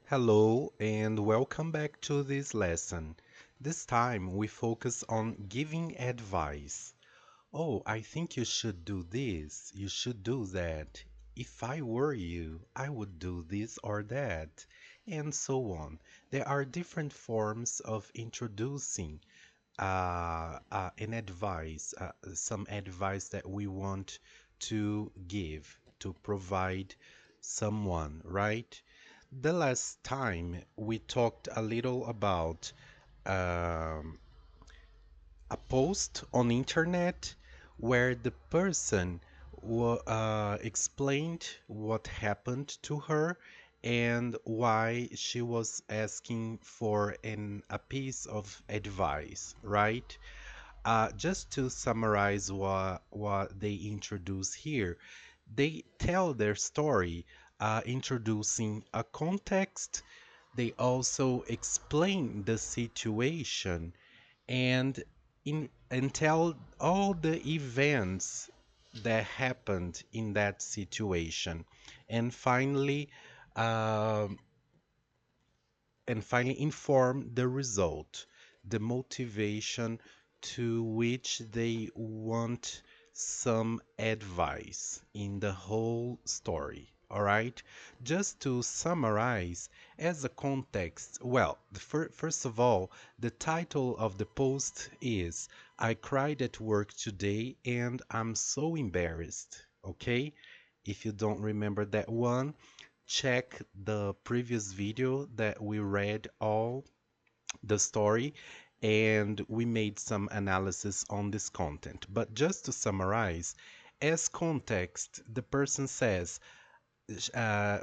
Hello and welcome back to this lesson. This time we focus on giving advice. Oh, I think you should do this, you should do that. If I were you, I would do this or that, and so on. There are different forms of introducing an advice, some advice that we want to give, to provide someone, right? The last time we talked a little about um, a post on internet where the person explained what happened to her and why she was asking for a piece of advice, right? Just to summarize what they introduce here, they tell their story, introducing a context. They also explain the situation and and tell all the events that happened in that situation, and finally, um, inform the result, the motivation to which they want some advice in the whole story. All right, just to summarize as a context, well, first of all, the title of the post is I cried at work today and I'm so embarrassed. Okay, if you don't remember that one, check the previous video that we read all the story and we made some analysis on this content. But just to summarize, as context, the person says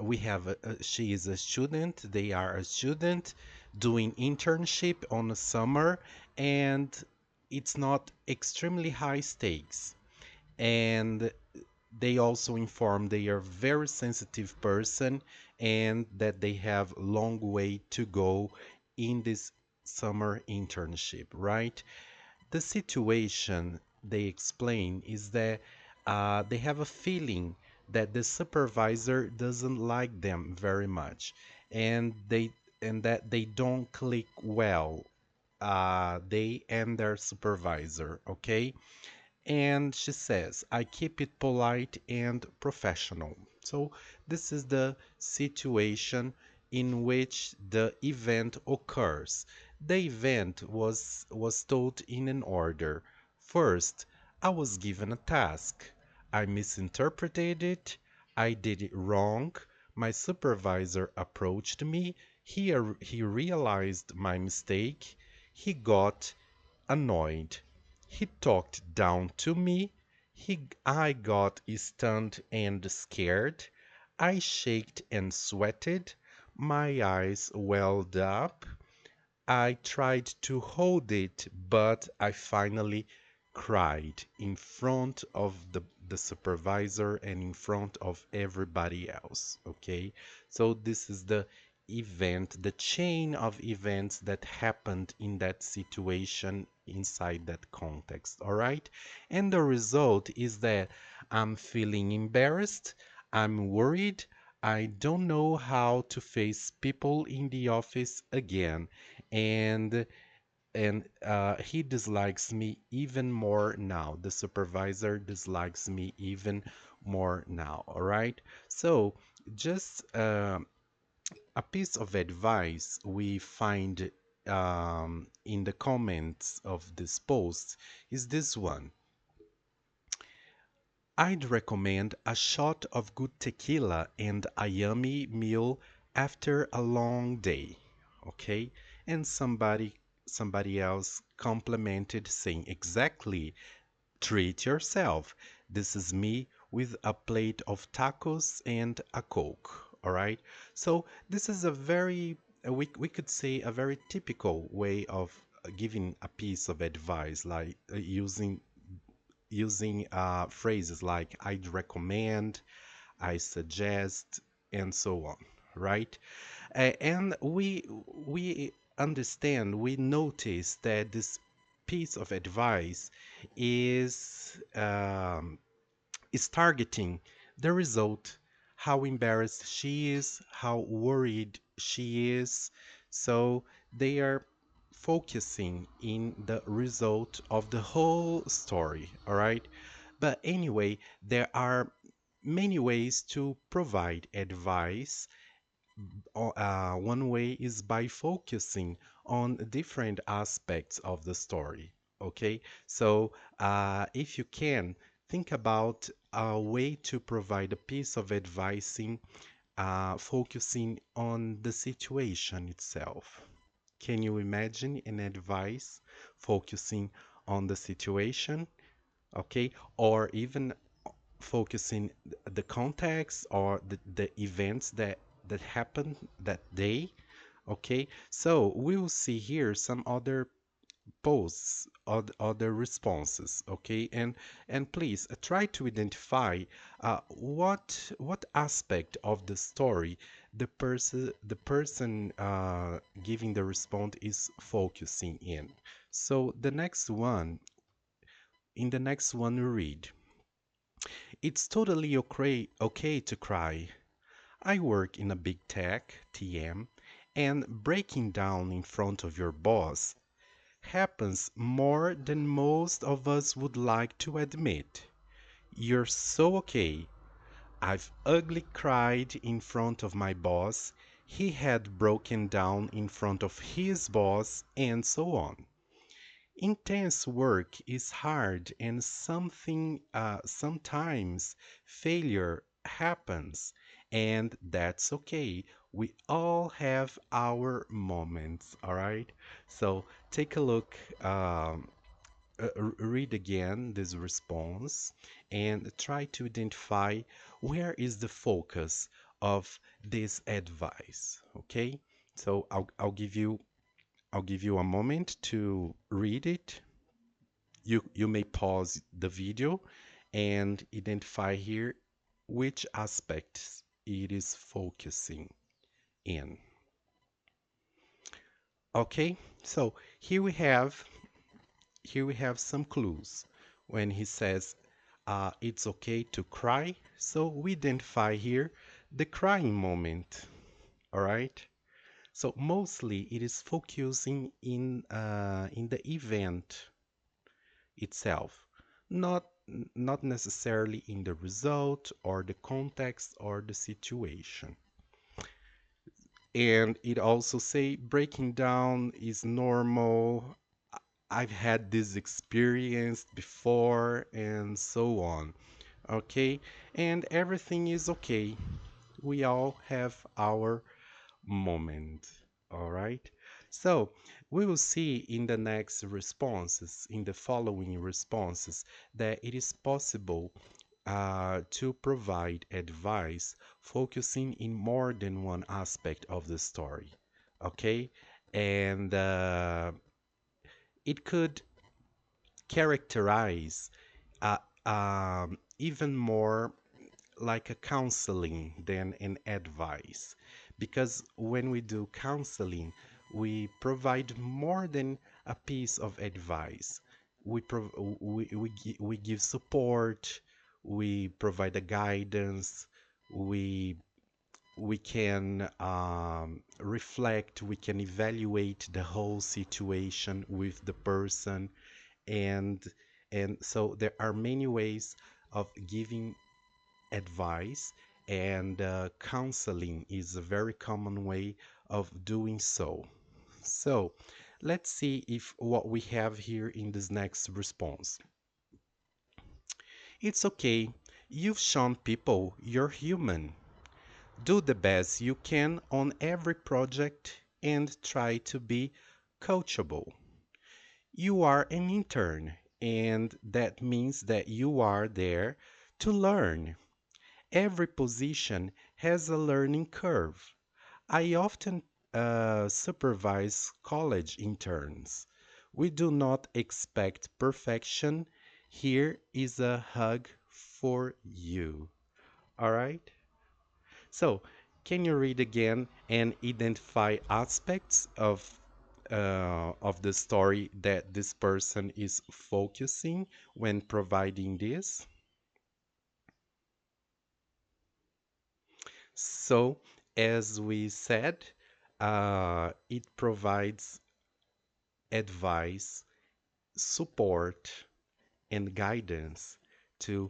we have she is a student, they are a student doing internship on a summer, and it's not extremely high stakes, and they also inform they are very sensitive person and that they have long way to go in this summer internship, right? The situation they explain is that they have a feeling that the supervisor doesn't like them very much, and that they don't click well, they and their supervisor, okay? And she says, I keep it polite and professional. So, this is the situation in which the event occurs. The event was told in an order. First, I was given a task. I misinterpreted it. I did it wrong. My supervisor approached me. He realized my mistake. He got annoyed. He talked down to me. I got stunned and scared. I shaked and sweated. My eyes welled up. I tried to hold it, but I finally cried in front of the supervisor and in front of everybody else. Okay, so this is the event, the chain of events that happened in that situation inside that context. All right, and the result is that I'm feeling embarrassed, I'm worried, I don't know how to face people in the office again, and he dislikes me even more now. The supervisor dislikes me even more now. All right. So just a piece of advice we find in the comments of this post is this one. I'd recommend a shot of good tequila and a yummy meal after a long day. Okay? And somebody else complimented saying exactly, treat yourself. This is me with a plate of tacos and a Coke. All right? So this is a very we could say a very typical way of giving a piece of advice, like using phrases like I'd recommend, I suggest, and so on, right? And we understand, we notice that this piece of advice is is targeting the result, how embarrassed she is, how worried she is. So they are focusing in the result of the whole story, all right? But anyway, there are many ways to provide advice. One way is by focusing on different aspects of the story. Okay, so if you can, think about a way to provide a piece of advising, focusing on the situation itself. Can you imagine an advice focusing on the situation? Okay, or even focusing the context or the events that happened that day. Okay, so we will see here some other posts, other responses. Okay, and please try to identify what aspect of the story the person giving the response is focusing in. So in the next one we read, it's totally okay to cry. I work in a big tech, TM, and breaking down in front of your boss happens more than most of us would like to admit. You're so okay. I've ugly cried in front of my boss. He had broken down in front of his boss, and so on. Intense work is hard and sometimes failure happens, and that's okay. We all have our moments, all right? So take a look, read again this response and try to identify where is the focus of this advice, okay? So I'll give you a moment to read it. You may pause the video and identify here which aspects it is focusing in. Okay, so here we have some clues. When he says it's okay to cry, so we identify here the crying moment. All right. So mostly it is focusing in the event itself, not necessarily in the result or the context or the situation. And it also say breaking down is normal. I've had this experience before and so on. Okay? And everything is okay. We all have our moment. All right? So we will see in the next responses, in the following responses, that it is possible to provide advice focusing in more than one aspect of the story. Okay? And it could characterize uh, even more like a counseling than an advice. Because when we do counseling, we provide more than a piece of advice. We give support, we provide a guidance, we we can reflect, we can evaluate the whole situation with the person, and so there are many ways of giving advice, and counseling is a very common way of doing so. So let's see if what we have here in this next response. It's okay. You've shown people you're human. Do the best you can on every project and try to be coachable. You are an intern, and that means that you are there to learn. Every position has a learning curve. I often supervise college interns. We do not expect perfection. Here is a hug for you. All right? So, can you read again and identify aspects of the story that this person is focusing when providing this? So, as we said, it provides advice, support, and guidance to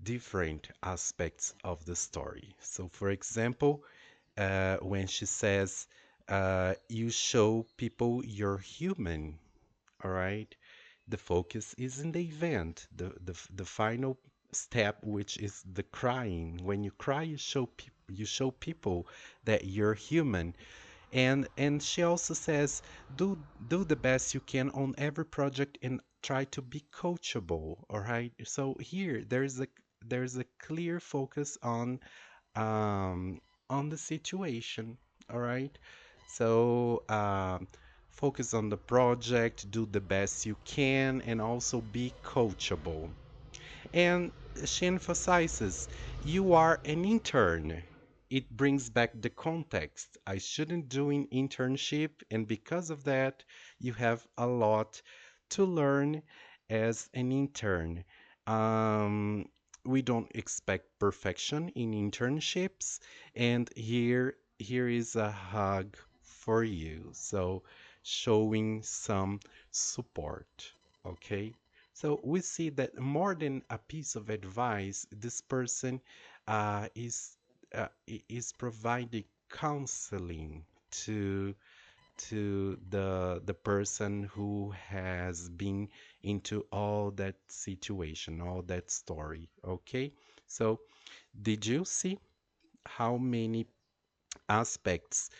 different aspects of the story. So, for example, when she says, you show people you're human, all right? The focus is in the event, the final step, which is the crying. When you cry, you show people that you're human. And she also says, do the best you can on every project and try to be coachable, all right? So here there's a clear focus um, on the situation, all right? So focus on the project, do the best you can, and also be coachable. And she emphasizes, you are an intern. It brings back the context. I shouldn't do an internship, and because of that, you have a lot to learn as an intern. Um, we don't expect perfection in internships, and here is a hug for you. So showing some support, okay? So we see that more than a piece of advice, this person is providing counseling to the person who has been into all that situation, all that story. Okay, so did you see how many aspects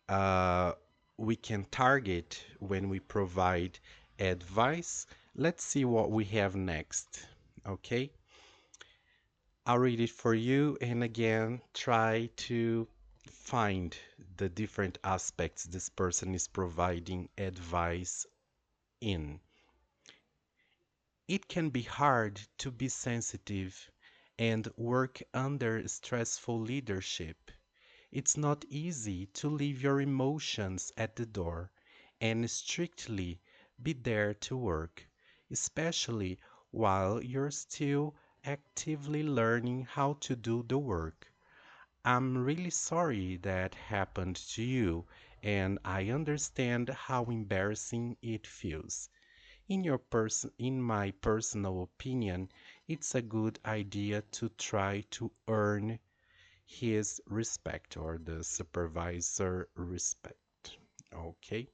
uh, we can target when we provide advice? Let's see what we have next. Okay, I'll read it for you, and again, try to find the different aspects this person is providing advice in. It can be hard to be sensitive and work under stressful leadership. It's not easy to leave your emotions at the door and strictly be there to work, especially while you're still actively learning how to do the work. I'm really sorry that happened to you, and I understand how embarrassing it feels. In my personal opinion, it's a good idea to try to earn his respect or the supervisor respect. Okay,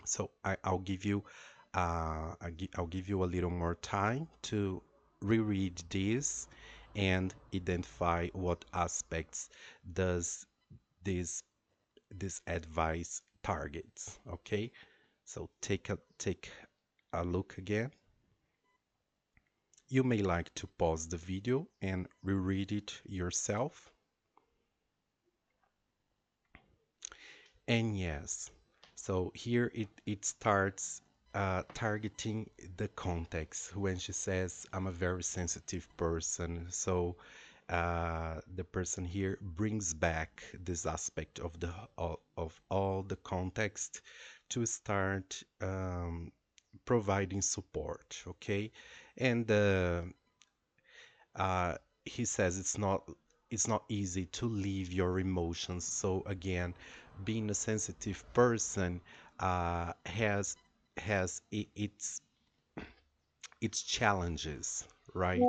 so I'll give you I'll give you a little more time to reread this and identify what aspects does this this advice targets. Okay, so take a look again. You may like to pause the video and reread it yourself. And yes, so here it starts targeting the context when she says, I'm a very sensitive person. So the person here brings back this aspect of of all the context to start providing support, okay? And uh, he says it's not easy to leave your emotions. So again, being a sensitive person has its challenges, right?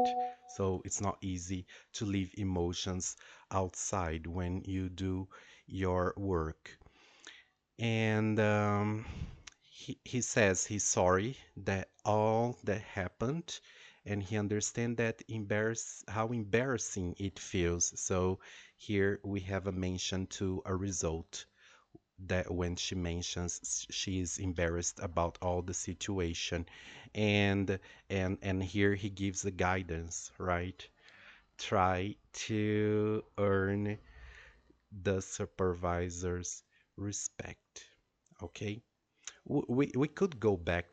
So it's not easy to leave emotions outside when you do your work. And he says he's sorry that all that happened, and he understands that how embarrassing it feels. So here we have a mention to a result that when she mentions she is embarrassed about all the situation, and and here he gives the guidance, right? Try to earn the supervisor's respect. Okay, we could go back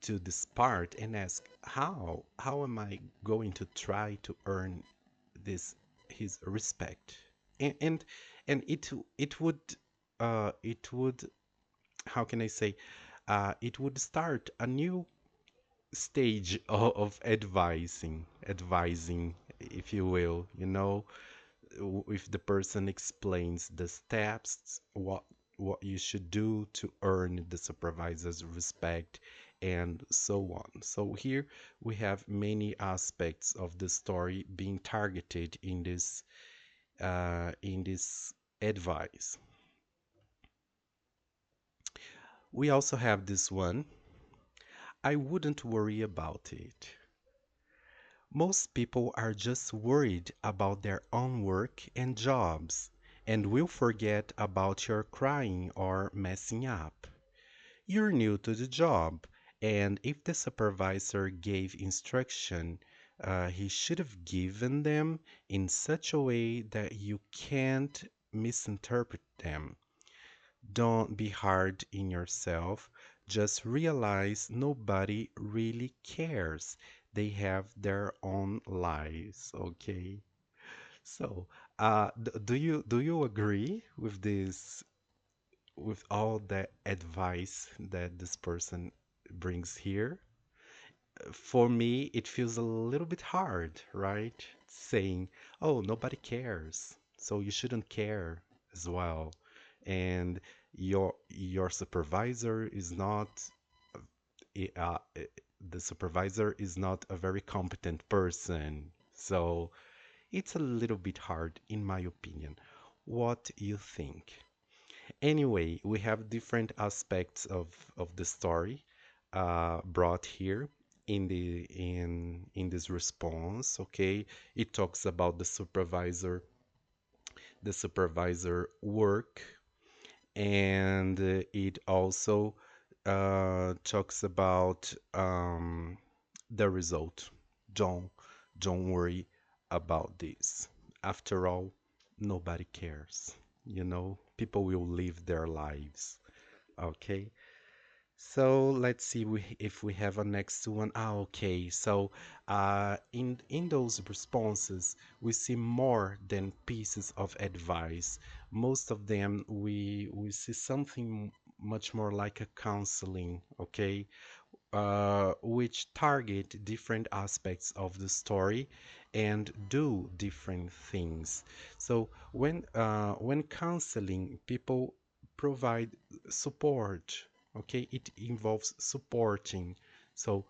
to this part and ask, how am I going to try to earn this his respect? And and, and it would, how can I say, it would start a new stage of advising, if you will, you know. if the person explains the steps, what you should do to earn the supervisor's respect, and so on. So here we have many aspects of the story being targeted in this advice. We also have this one. I wouldn't worry about it. Most people are just worried about their own work and jobs and will forget about your crying or messing up. You're new to the job, and if the supervisor gave instruction, he should have given them in such a way that you can't misinterpret them. Don't be hard in yourself. Just realize nobody really cares. They have their own lives, okay? So, do you agree with this, with all the advice that this person brings here? For me, it feels a little bit hard, right? Saying, "Oh, nobody cares, so you shouldn't care as well." And your supervisor is not i- uh, uh, the supervisor is not a very competent person. So it's a little bit hard, in my opinion. What you think? Anyway, we have different aspects of the story brought here in this response. Okay, it talks about the supervisor work, and it also talks about the result. Don't don't worry about this. After all, nobody cares. You know, people will live their lives. Okay. So let's see if we have a next one. Ah, okay. So in those responses, we see more than pieces of advice. Most of them, we see something much more like a counseling, okay, which target different aspects of the story and do different things. So when counseling, people provide support. Okay, it involves supporting. So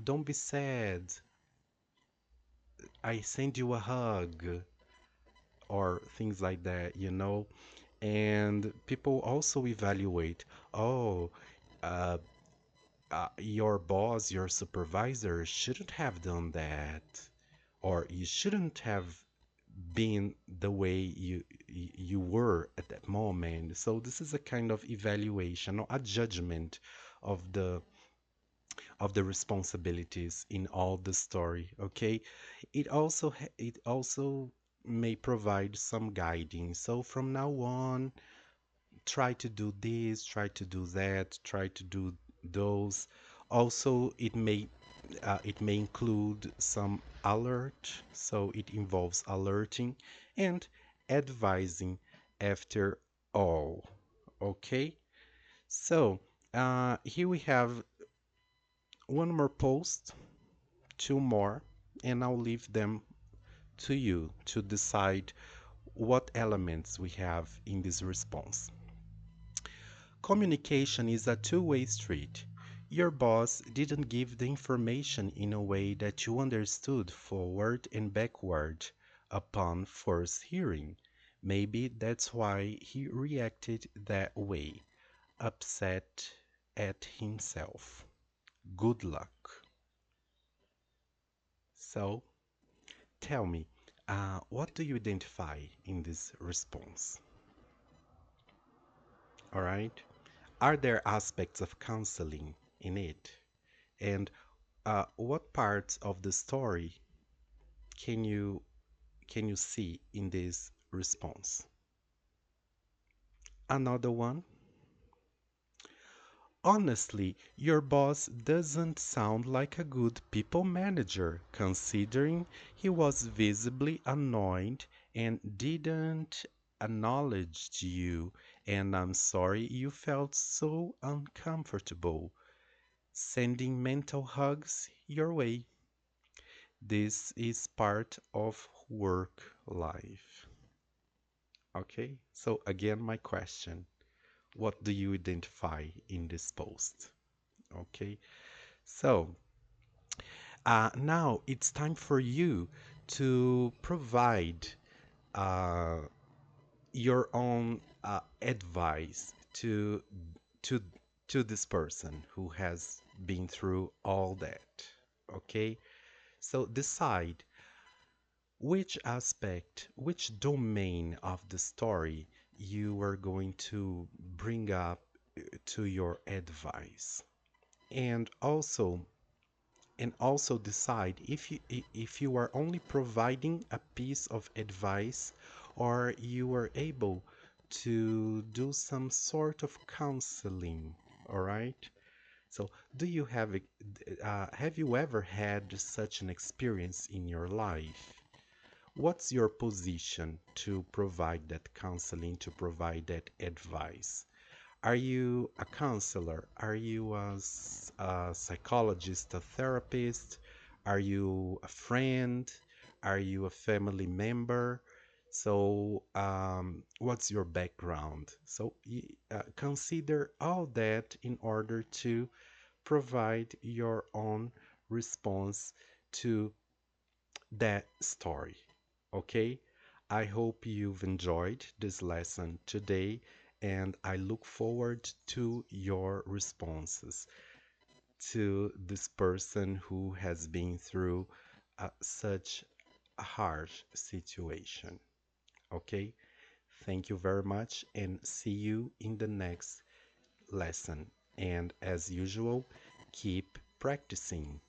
don't be sad. I send you a hug or things like that, you know. And people also evaluate. Oh, uh, your boss, your supervisor shouldn't have done that, or you shouldn't have been the way you were at that moment. So this is a kind of evaluation or a judgment of the responsibilities in all the story. Okay, it also may provide some guiding. So from now on, try to do this, try to do that, try to do those. Also, it may include some alert, so it involves alerting and advising after all. Okay, so here we have one more post, two more, and I'll leave them to you to decide what elements we have in this response. Communication is a two-way street. Your boss didn't give the information in a way that you understood forward and backward upon first hearing. Maybe that's why he reacted that way, upset at himself. Good luck. So, tell me, what do you identify in this response? All right? Are there aspects of counseling in it? And what parts of the story can you see in this response? Another one. Honestly, your boss doesn't sound like a good people manager, considering he was visibly annoyed and didn't acknowledge you, and I'm sorry you felt so uncomfortable. Sending mental hugs your way. This is part of work, life. Okay, so again, my question, what do you identify in this post? Okay, so now it's time for you to provide uh, your own advice to to this person who has been through all that. Okay, so decide which aspect, which domain of the story you are going to bring up to your advice, and also decide if you are only providing a piece of advice or you are able to do some sort of counseling. All right, so have you ever had such an experience in your life? What's your position to provide that counseling, to provide that advice? Are you a counselor? Are you a psychologist, a therapist? Are you a friend? Are you a family member? So, what's your background? So, consider all that in order to provide your own response to that story. Okay? I hope you've enjoyed this lesson today, and I look forward to your responses to this person who has been through such a harsh situation. Okay? Thank you very much, and see you in the next lesson. And as usual, keep practicing.